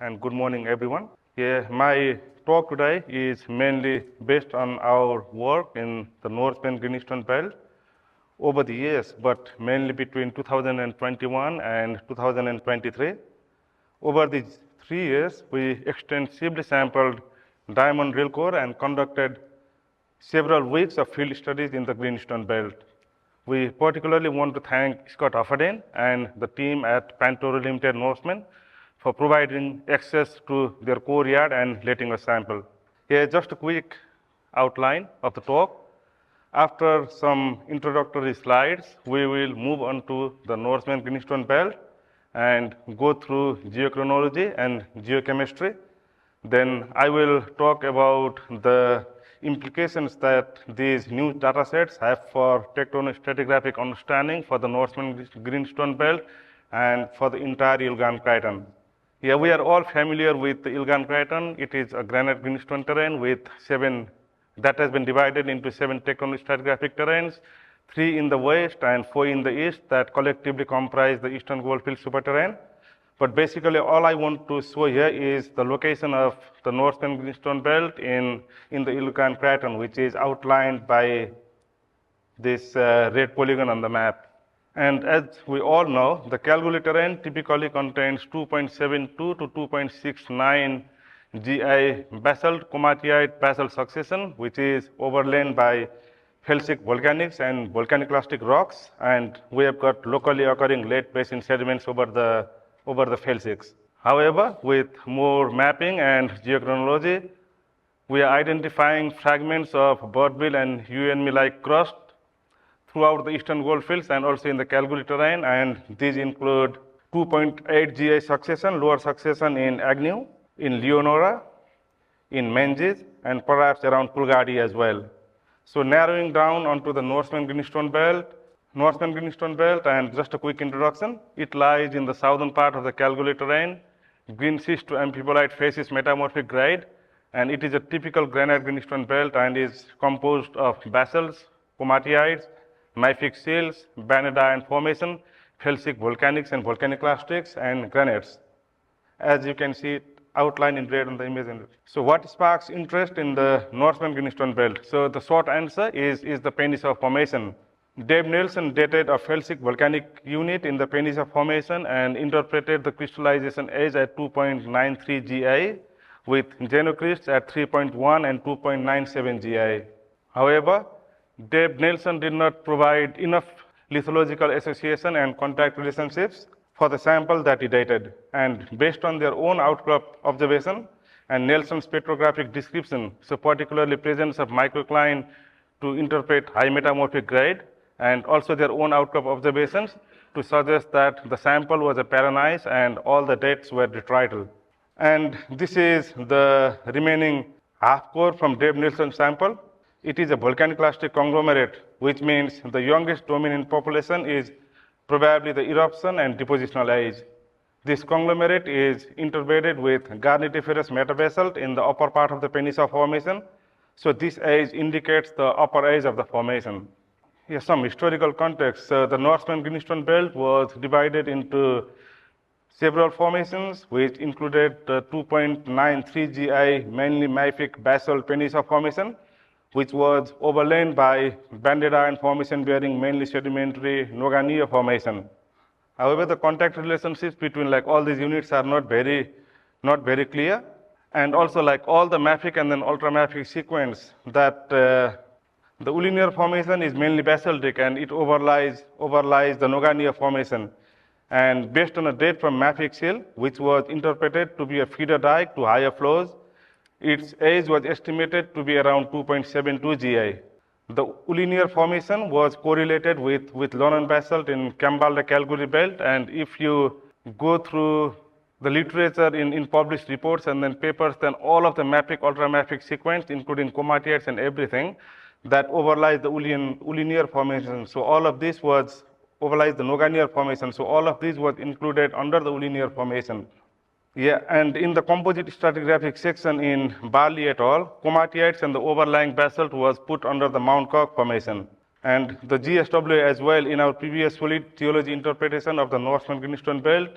and good morning, everyone. My talk today is mainly based on our work in the Norseman greenstone belt over the years, but mainly between 2021 and 2023. Over these 3 years, we extensively sampled diamond drill core and conducted several weeks of field studies in the greenstone belt. We particularly want to thank Scott Offerdane and the team at Pantoro Limited Norseman for providing access to their core yard and letting us sample. Here, just a quick outline of the talk. After some introductory slides, we will move on to the Norseman greenstone belt and go through geochronology and geochemistry. Then I will talk about the implications that these new data sets have for tectono-stratigraphic understanding for the Norseman greenstone belt and for the entire Ilgan Craton. Here we are all familiar with the Ilgan Craton. It is a granite greenstone terrain with that has been divided into 7 tectono-stratigraphic terrains, 3 in the west and 4 in the east that collectively comprise the Eastern Goldfield superterrain. But basically, all I want to show here is the location of the Norseman greenstone belt in the Ilgan Craton, which is outlined by this red polygon on the map. And as we all know, the Kalgoorlie terrain typically contains 2.72 to 2.69 GI basalt komatiite basalt succession, which is overlain by felsic volcanics and volcaniclastic rocks, and we have got locally occurring late basin sediments over the felsics. However, with more mapping and geochronology, we are identifying fragments of birdbill and UNME-like crust throughout the eastern goldfields and also in the Kalgoorlie terrain, and these include 2.8 GI succession, lower succession in Agnew, in Leonora, in Menzies, and perhaps around Coolgardie as well. So narrowing down onto the Norseman greenstone belt, and just a quick introduction, it lies in the southern part of the Kalgoorlie terrain, green schist to amphibolite facies metamorphic grade, and it is a typical granite greenstone belt and is composed of basalts, komatiites, mafic sills, banded iron formation, felsic volcanics and volcaniclastics, and granites. As you can see it outlined in red on the image. So what sparks interest in the Norseman greenstone belt? So the short answer is the Penisa Formation. Dave Nelson dated a felsic volcanic unit in the Penisa Formation and interpreted the crystallization age at 2.93 GI with genocrysts at 3.1 and 2.97 GI. However, Dave Nelson did not provide enough lithological association and contact relationships for the sample that he dated. And based on their own outcrop observation and Nelson's petrographic description, so particularly presence of microcline to interpret high metamorphic grade, and also their own outcrop observations to suggest that the sample was a paragneiss and all the dates were detrital. And this is the remaining half core from Dave Nelson's sample. It is a volcaniclastic conglomerate, which means the youngest dominant population is probably the eruption and depositional age. This conglomerate is interbedded with garnetiferous metabasalt in the upper part of the Penisa Formation. So this age indicates the upper age of the formation. Here's some historical context. So the Norseman greenstone belt was divided into several formations, which included the 2.93 GI mainly mafic basalt Penisa Formation, which was overlain by banded iron formation bearing mainly sedimentary Nogania Formation. However, the contact relationships between all these units are not very clear, and also all the mafic and then ultramafic sequence that the Ulinar Formation is mainly basaltic and it overlies the Nogania Formation. And based on a date from mafic sill, which was interpreted to be a feeder dike to higher flows, its age was estimated to be around 2.72 GI. The Ulinar Formation was correlated with Lonan basalt in Kambalda Kalgoorlie belt, and if you go through the literature in published reports and then papers, then all of the mafic, ultramafic sequence, including komatiites and everything, that overlies the Ulinar Formation. So all of this overlies the Nogania Formation. So all of this was included under the Ulinar Formation. Yeah, and in the composite stratigraphic section in Barley et al., komatiites and the overlying basalt was put under the Mount Cook Formation. And the GSWA as well, in our previous solid geology interpretation of the Norseman greenstone belt,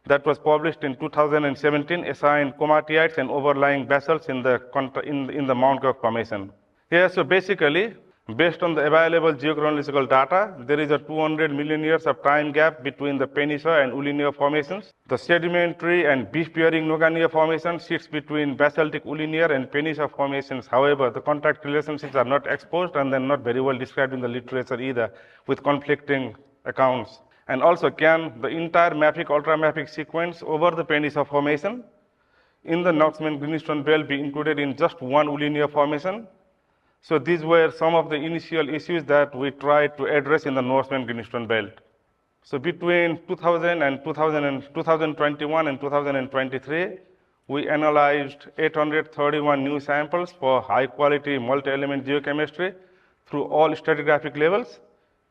that was published in 2017 assigned komatiites and overlying basalts in the Mount Cook Formation. Here, so basically, based on the available geochronological data, there is a 200 million years of time gap between the Peninsula and Ulinia formations. The sedimentary and beef-bearing Nogania formation sits between basaltic Ulinia and Peninsula formations. However, the contact relationships are not exposed and they're not very well described in the literature either, with conflicting accounts. And also, can the entire mafic ultramafic sequence over the Peninsula formation in the Norseman greenstone belt be included in just one Ulinia formation? So these were some of the initial issues that we tried to address in the Norseman greenstone belt. So between 2021 and 2023, we analyzed 831 new samples for high-quality multi-element geochemistry through all stratigraphic levels.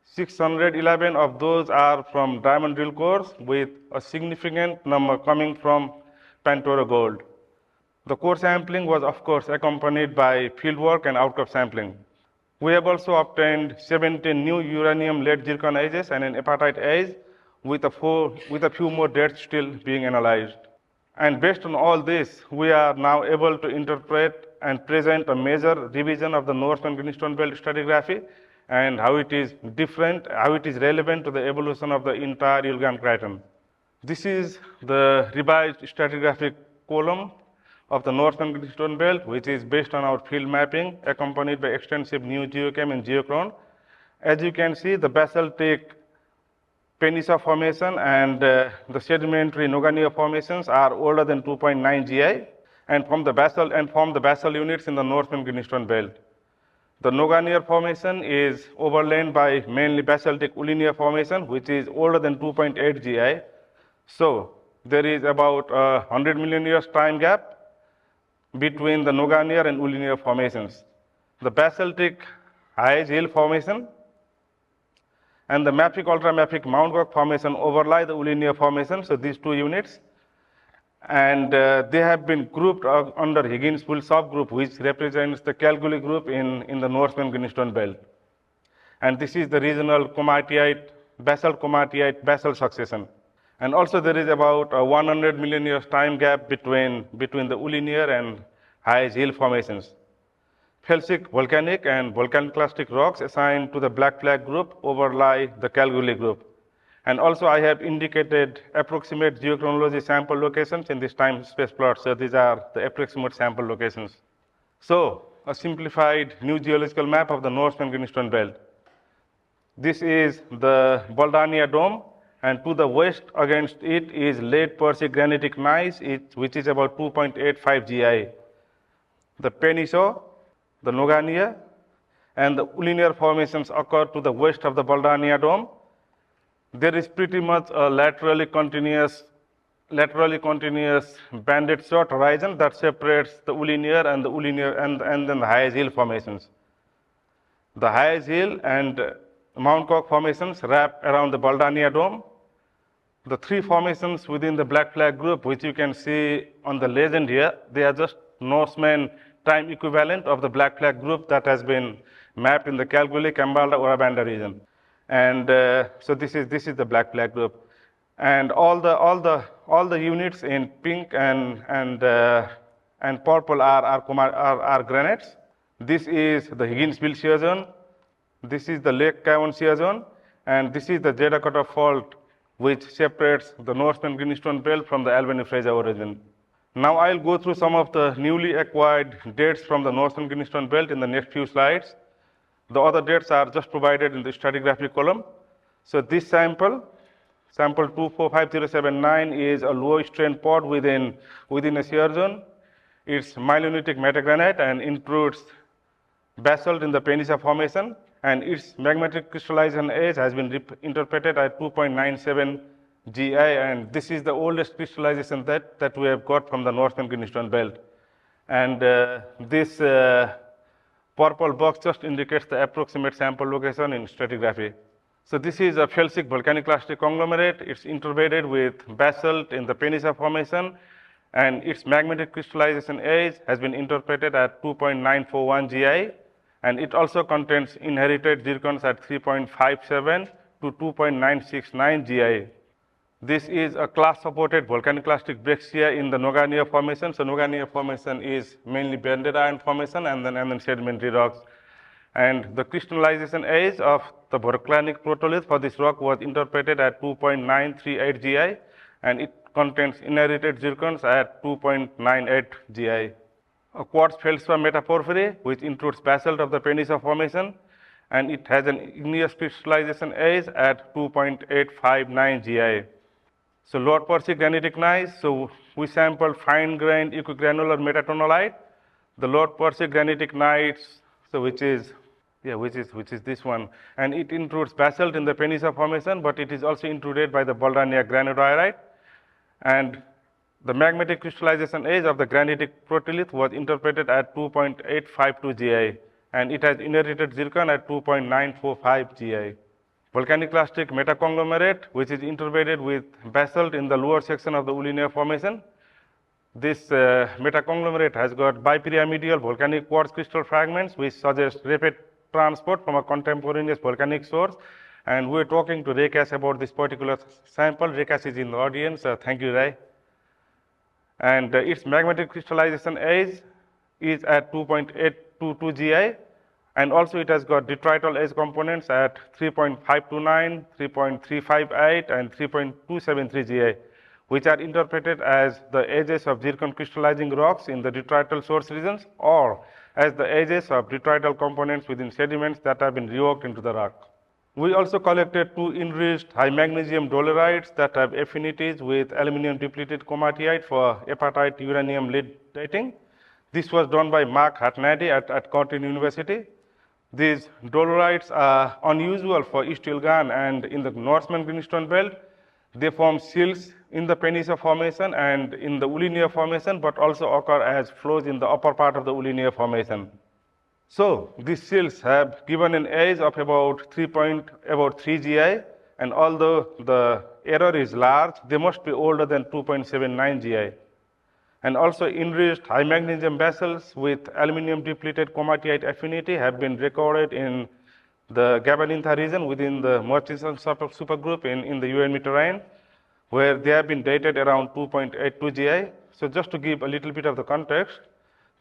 611 of those are from diamond drill cores, with a significant number coming from Pantoro gold. The core sampling was, of course, accompanied by fieldwork and outcrop sampling. We have also obtained 17 new uranium-lead zircon edges and an apatite edge, with a few more dates still being analyzed. And based on all this, we are now able to interpret and present a major revision of the Norseman greenstone belt stratigraphy and how it is different, how it is relevant to the evolution of the entire Yilgarn Craton. This is the revised stratigraphic column of the Norseman greenstone belt, which is based on our field mapping, accompanied by extensive new geochem and geochron. As you can see, the basaltic Peninsula formation and the sedimentary Nogania formations are older than 2.9 GI and form the basal units in the Norseman greenstone belt. The Nogania formation is overlain by mainly basaltic Ulinia formation, which is older than 2.8 GI. So there is about 100 million years time gap between the Nogania and Ulinia formations. The basaltic Hayes Hill formation and the mafic ultramafic Mount Cook formation overlie the Ulinia formation, so these two units. And they have been grouped under Higgins-Pool subgroup, which represents the Kalgoorlie group in the Norseman greenstone belt. And this is the regional basalt succession. And also there is about a 100 million years time gap between the Ulinia and Hayes Hill formations. Felsic volcanic and volcaniclastic rocks assigned to the Black Flag group overlie the Kalgoorlie group. And also I have indicated approximate geochronology sample locations in this time space plot. So these are the approximate sample locations. So a simplified new geological map of the Norseman greenstone belt. This is the Baldania Dome, and to the west against it is late Persic granitic gneiss, which is about 2.85 GI. The Peninsula, the Nogania, and the Ulinar formations occur to the west of the Baldania Dome. There is pretty much a laterally continuous banded short horizon that separates the Ulinar and then the Hayes Hill formations. The Hayes Hill and Mount Cook formations wrap around the Baldania Dome. The three formations within the Black Flag group, which you can see on the legend here, they are just Norseman time equivalent of the Black Flag group that has been mapped in the Kalgoorlie, Kambalda, Orabanda region. And so this is the Black Flag group. And all the units in pink and purple are granites. This is the Higgins-Bill shear zone. This is the Lake Cavan shear zone, and this is the Jedakota fault, which separates the Norseman greenstone belt from the Albany-Fraser origin. Now I'll go through some of the newly acquired dates from the Norseman greenstone belt in the next few slides. The other dates are just provided in the stratigraphic column. So this sample 245079, is a low strain pod within a shear zone. It's myelonitic metagranite and includes basalt in the Peninsula formation, and its magmatic crystallization age has been interpreted at 2.97 GI, and this is the oldest crystallization that we have got from the Norseman greenstone belt. And this purple box just indicates the approximate sample location in stratigraphy. So this is a felsic volcaniclastic conglomerate. It's interbedded with basalt in the Peninsula formation, and its magmatic crystallization age has been interpreted at 2.941 GI, and it also contains inherited zircons at 3.57 to 2.969 GI. This is a class-supported volcaniclastic breccia in the Nogania Formation. So Nogania Formation is mainly banded iron formation and then sedimentary rocks. And the crystallization age of the volcanic protolith for this rock was interpreted at 2.938 GI, and it contains inherited zircons at 2.98 GI. A quartz feldspar metaporphyry, which includes basalt of the Peninsula Formation, and it has an igneous crystallization age at 2.859 GI. So lower Persic granitic gneiss, so we sampled fine-grained equigranular metatonalite. The lower Persic granitic gneiss, so which is this one, and it includes basalt in the Peninsula Formation, but it is also intruded by the Baldania granodiorite. And the magmatic crystallization age of the granitic protolith was interpreted at 2.852 GI, and it has inherited zircon at 2.945 GI. Volcaniclastic metaconglomerate, which is interbedded with basalt in the lower section of the Ulinia Formation. This metaconglomerate has got bipyramidal volcanic quartz crystal fragments, which suggest rapid transport from a contemporaneous volcanic source. And we're talking to Rekas about this particular sample. Rekas is in the audience. Thank you, Ray. And its magmatic crystallization age is at 2.822 GI. And also it has got detrital age components at 3.529, 3.358, and 3.273 GI, which are interpreted as the ages of zircon crystallizing rocks in the detrital source regions, or as the ages of detrital components within sediments that have been reworked into the rock. We also collected 2 enriched high magnesium dolerites that have affinities with aluminum depleted komatiite for apatite uranium lead dating. This was done by Mark Hatnadi at Curtin University. These dolerites are unusual for East Ilgan and in the Norseman greenstone belt. They form silts in the Peninsula Formation and in the Ulinia Formation, but also occur as flows in the upper part of the Ulinia Formation. So these silts have given an age of about 3 GI, and although the error is large, they must be older than 2.79 GI. And also enriched high magnesium basalts with aluminum depleted komatiite affinity have been recorded in the Gabanintha region within the Murchison supergroup in the UNM terrain, where they have been dated around 2.82 GI. So just to give a little bit of the context,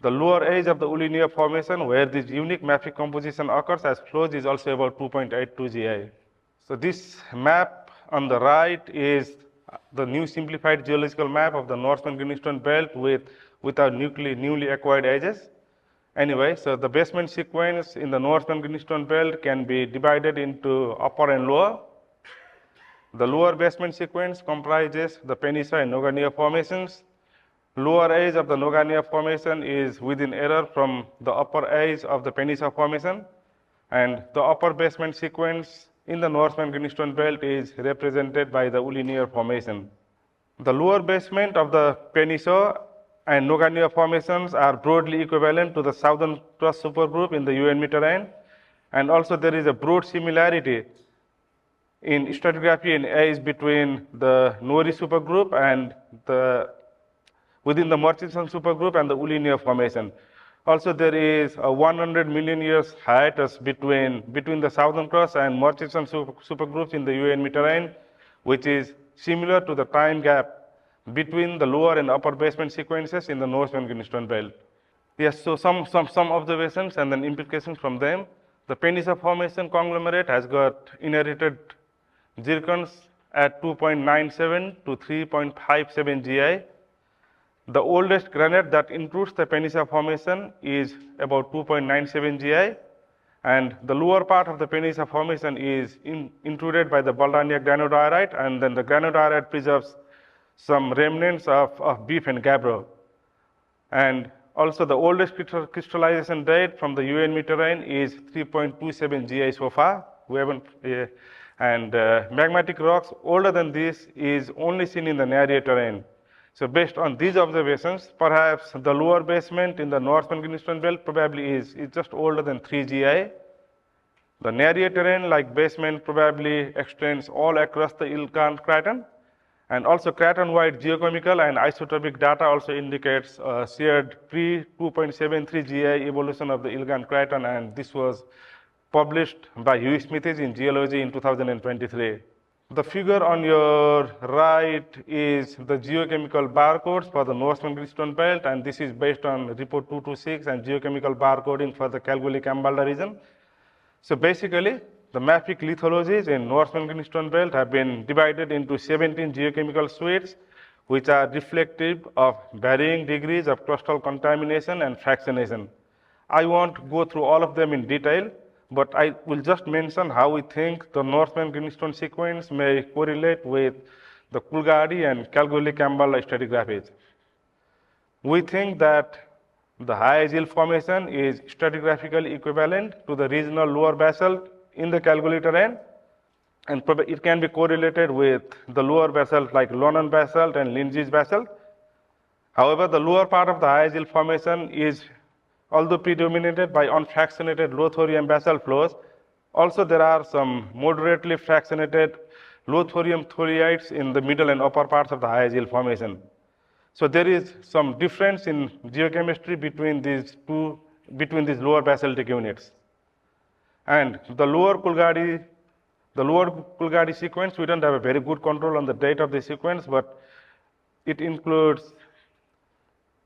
the lower age of the Ulinia Formation, where this unique mafic composition occurs as flows, is also about 2.82 GI. So this map on the right is the new simplified geological map of the Norseman greenstone belt with our newly acquired edges. Anyway, so the basement sequence in the Norseman greenstone belt can be divided into upper and lower. The lower basement sequence comprises the Peninsula and Nogania formations. Lower edge of the Nogania formation is within error from the upper edge of the Peninsula formation, and the upper basement sequence in the Norseman greenstone belt is represented by the Ulinia formation. The lower basement of the Peninsula and Nogania formations are broadly equivalent to the southern crust supergroup in the UNM terrain, and also there is a broad similarity in stratigraphy and age between the Nori supergroup and within the Murchison supergroup and the Ulinia formation. Also, there is a 100 million years hiatus between the southern crust and Murchison supergroups in the UNM terrain, which is similar to the time gap between the lower and upper basement sequences in the Norseman greenstone belt. Yes, so some observations and then implications from them. The Peninsula Formation conglomerate has got inherited zircons at 2.97 to 3.57 GI. The oldest granite that includes the Peninsula Formation is about 2.97 GI, and the lower part of the Peninsula Formation is intruded by the Baldania granodiorite, and then the granodiorite preserves some remnants of beef and gabbro. And also the oldest crystallization date from the UNM terrain is 3.27 GI so far. We haven't, and magmatic rocks older than this is only seen in the Naria terrain. So based on these observations, perhaps the lower basement in the Norseman greenstone belt probably is just older than 3 GI. The Naria terrain like basement probably extends all across the Ilkan craton. And also craton-wide geochemical and isotopic data also indicates shared pre-2.73 GI evolution of the Ilgan craton, and this was published by Hugh Smithies in Geology in 2023. The figure on your right is the geochemical barcodes for the Norseman greenstone belt, and this is based on report 226 and geochemical barcoding for the Kalgoorlie-Kambalda region. So basically, the mafic lithologies in Norseman greenstone belt have been divided into 17 geochemical suites, which are reflective of varying degrees of crustal contamination and fractionation. I won't go through all of them in detail, but I will just mention how we think the Norseman greenstone sequence may correlate with the Coolgardie and Kalgoorlie-Kambalda stratigraphies. We think that the high hill formation is stratigraphically equivalent to the regional lower basalt in the Kalgoorlie terrain, and it can be correlated with the lower basalt like Lonan basalt and Lindsay's basalt. However, the lower part of the high hill formation is although predominated by unfractionated low thorium basalt flows, also there are some moderately fractionated low thorium thoriites in the middle and upper parts of the high hill formation. So there is some difference in geochemistry between these lower basaltic units. And the lower Coolgardie sequence, we don't have a very good control on the date of the sequence, but it includes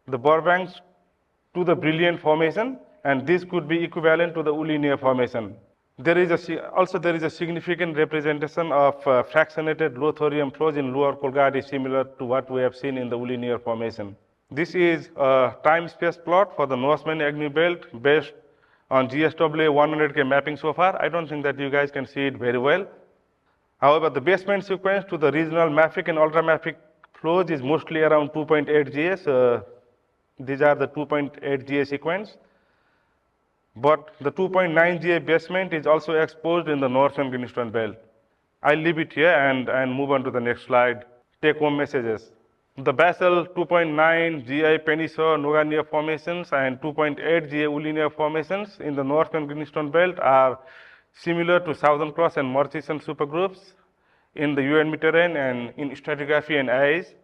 the Burbanks to the Brilliant formation, and this could be equivalent to the Ulinear formation. There is a significant representation of fractionated low thorium flows in lower Coolgardie, similar to what we have seen in the Ulinear formation. This is a time-space plot for the Norseman Agnew belt based on GSWA 100K mapping so far. I don't think that you guys can see it very well. However, the basement sequence to the regional mafic and ultramafic flows is mostly around 2.8 GS. These are the 2.8 GA sequence. But the 2.9 GA basement is also exposed in the Norseman greenstone belt. I'll leave it here and move on to the next slide. Take home messages. The basal 2.9 GA Penisor Noganier formations and 2.8 GA Ulinear formations in the Norseman greenstone belt are similar to Southern Cross and Murchison supergroups in the UNB terrain and in stratigraphy and AIs.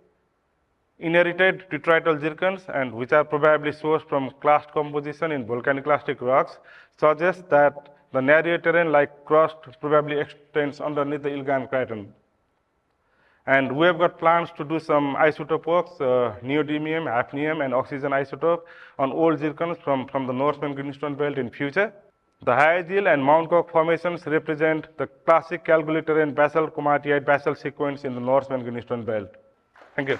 Inherited detrital zircons, and which are probably sourced from clast composition in volcanic clastic rocks, suggests that the narrow terrain like crust probably extends underneath the Ilgan craton. And we have got plans to do some isotope works, neodymium, hafnium, and oxygen isotope on old zircons from the Norseman greenstone belt in future. The high hill and Mount Cook formations represent the classic Kalgoorlie terrain basalt komatiite basalt sequence in the Norseman greenstone belt. Thank you.